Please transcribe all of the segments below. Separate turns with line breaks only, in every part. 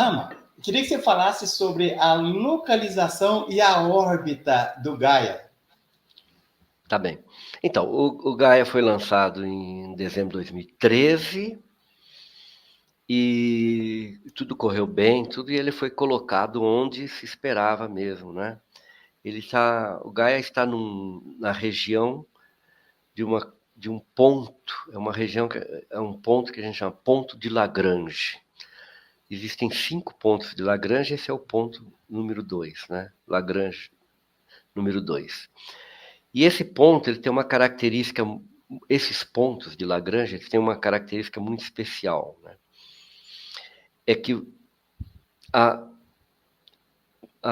Rama, queria que você falasse sobre a localização e a órbita do Gaia.
Tá bem. Então, o Gaia foi lançado em dezembro de 2013 e tudo correu bem, tudo, e ele foi colocado onde se esperava mesmo, né? O Gaia está na região de um ponto, é um ponto que a gente chama ponto de Lagrange. Existem 5 pontos de Lagrange, esse é o ponto número 2, né? Lagrange número 2. E esse ponto, ele tem uma característica, esses pontos de Lagrange, eles têm uma característica muito especial, né? É que a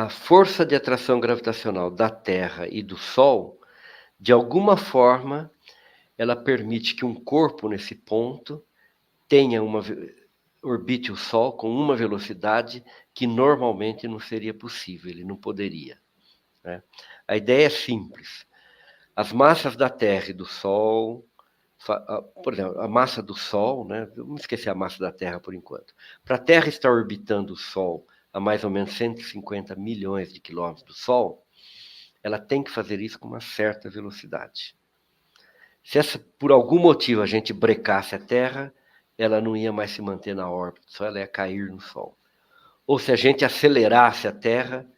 força de atração gravitacional da Terra e do Sol, de alguma forma, ela permite que um corpo nesse ponto orbite o Sol com uma velocidade que normalmente não seria possível, ele não poderia, né? A ideia é simples. As massas da Terra e do Sol, por exemplo, a massa do Sol, né? Vamos esquecer a massa da Terra por enquanto. Para a Terra estar orbitando o Sol a mais ou menos 150 milhões de quilômetros do Sol, ela tem que fazer isso com uma certa velocidade. Se por algum motivo a gente brecasse a Terra, ela não ia mais se manter na órbita, só ela ia cair no Sol. Ou se a gente acelerasse a Terra,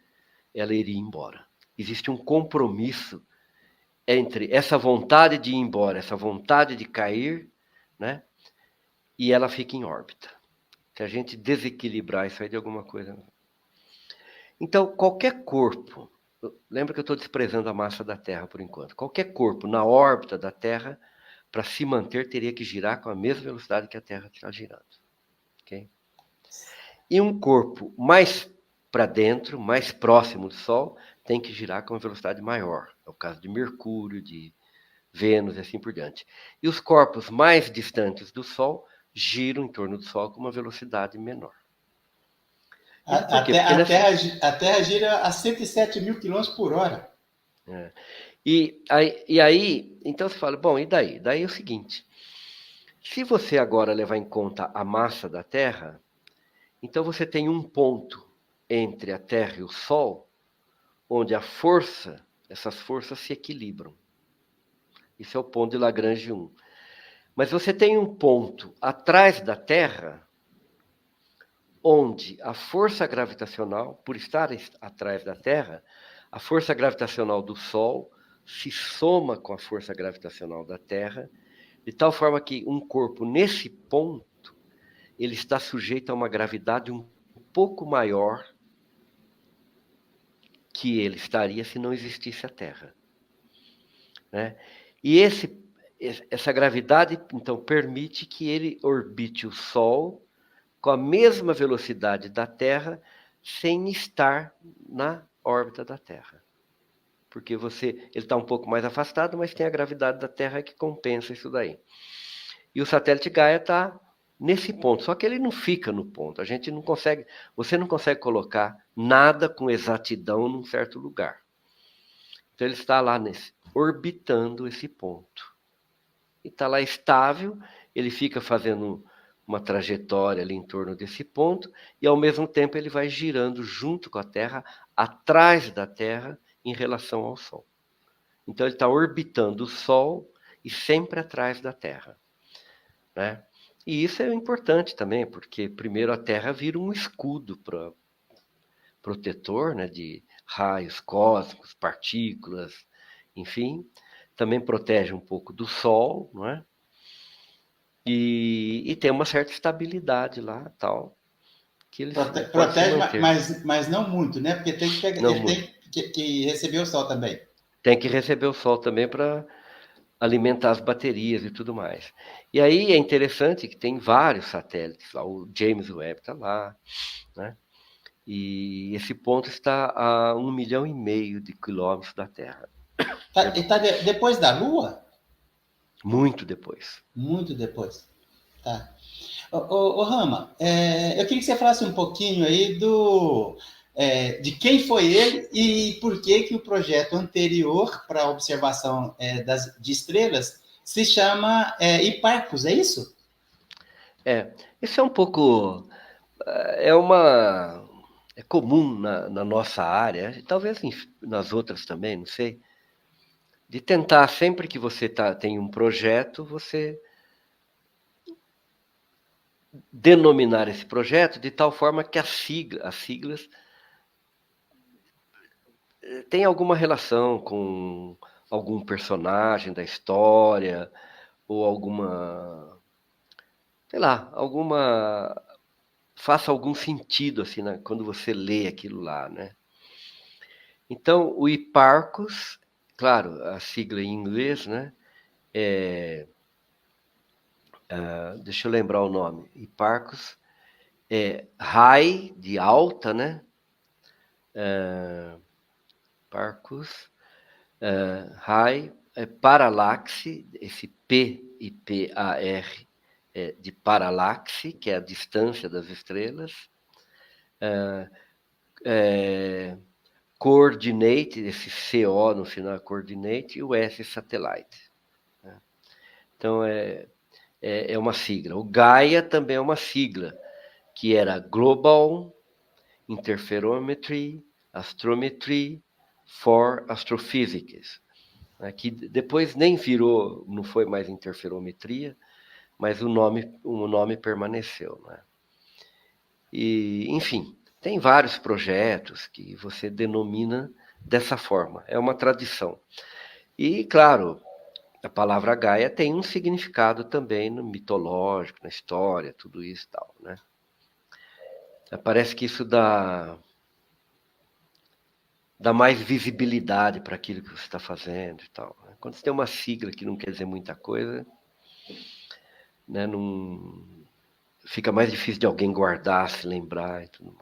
ela iria embora. Existe um compromisso entre essa vontade de ir embora, essa vontade de cair, né? E ela fica em órbita. Se a gente desequilibrar isso aí de alguma coisa. Então, qualquer corpo, lembra que eu estou desprezando a massa da Terra por enquanto, qualquer corpo na órbita da Terra, para se manter, teria que girar com a mesma velocidade que a Terra está girando. Okay? E um corpo mais para dentro, mais próximo do Sol, tem que girar com uma velocidade maior. É o caso de Mercúrio, de Vênus e assim por diante. E os corpos mais distantes do Sol giram em torno do Sol com uma velocidade menor.
A Terra gira a 107 mil quilômetros por hora.
É. E aí, então você fala, bom, e daí? Daí é o seguinte, se você agora levar em conta a massa da Terra, então você tem um ponto entre a Terra e o Sol, onde essas forças se equilibram. Isso é o ponto de Lagrange 1. Mas você tem um ponto atrás da Terra, onde a força gravitacional, por estar atrás da Terra, a força gravitacional do Sol se soma com a força gravitacional da Terra, de tal forma que um corpo nesse ponto, ele está sujeito a uma gravidade um pouco maior que ele estaria se não existisse a Terra, né? E essa gravidade, então, permite que ele orbite o Sol com a mesma velocidade da Terra, sem estar na órbita da Terra. Porque ele está um pouco mais afastado, mas tem a gravidade da Terra que compensa isso daí. E o satélite Gaia está nesse ponto, só que ele não fica no ponto. Você não consegue colocar nada com exatidão num certo lugar. Então ele está lá orbitando esse ponto. E está lá estável, ele fica fazendo uma trajetória ali em torno desse ponto, e ao mesmo tempo ele vai girando junto com a Terra, atrás da Terra, em relação ao Sol. Então ele está orbitando o Sol e sempre atrás da Terra, né? E isso é importante também, porque primeiro a Terra vira um escudo protetor, né, de raios cósmicos, partículas, enfim, também protege um pouco do Sol, não é? E tem uma certa estabilidade lá, tal, que eles
protege, mas não muito, né? Porque tem que pegar, ele tem que receber o Sol também.
Tem que receber o Sol também para alimentar as baterias e tudo mais. E aí é interessante que tem vários satélites lá, o James Webb está lá, né? E esse ponto está a 1,5 milhão de quilômetros da Terra.
Está depois da Lua?
Muito depois.
Muito depois. Tá. Ô Rama, eu queria que você falasse um pouquinho aí de quem foi ele e por que o projeto anterior para a observação de estrelas se chama Hipparcos, é isso?
Isso é um pouco... é uma é comum na nossa área, talvez nas outras também, não sei, de tentar sempre que você tem um projeto, você denominar esse projeto de tal forma que as siglas têm alguma relação com algum personagem da história ou alguma, sei lá, alguma faça algum sentido assim, né, quando você lê aquilo lá, né? Então, o Hipparcos, claro, a sigla em inglês, né? Deixa eu lembrar o nome. Hipparcos é high, de alta, né? Parcus, high, paralaxe, esse P e P-A-R, de paralaxe, que é a distância das estrelas. Coordinate, esse CO no final, coordinate, e o S, satellite. Né? Então, é uma sigla. O Gaia também é uma sigla, que era Global Interferometry, Astrometry for Astrophysics, né, que depois nem virou, não foi mais interferometria, mas o nome permaneceu. Né? E, enfim, tem vários projetos que você denomina dessa forma, é uma tradição. E, claro, a palavra Gaia tem um significado também no mitológico, na história, tudo isso e tal, né? Parece que isso dá mais visibilidade para aquilo que você está fazendo e tal. Né? Quando você tem uma sigla que não quer dizer muita coisa, né, não, fica mais difícil de alguém guardar, se lembrar e tudo mais.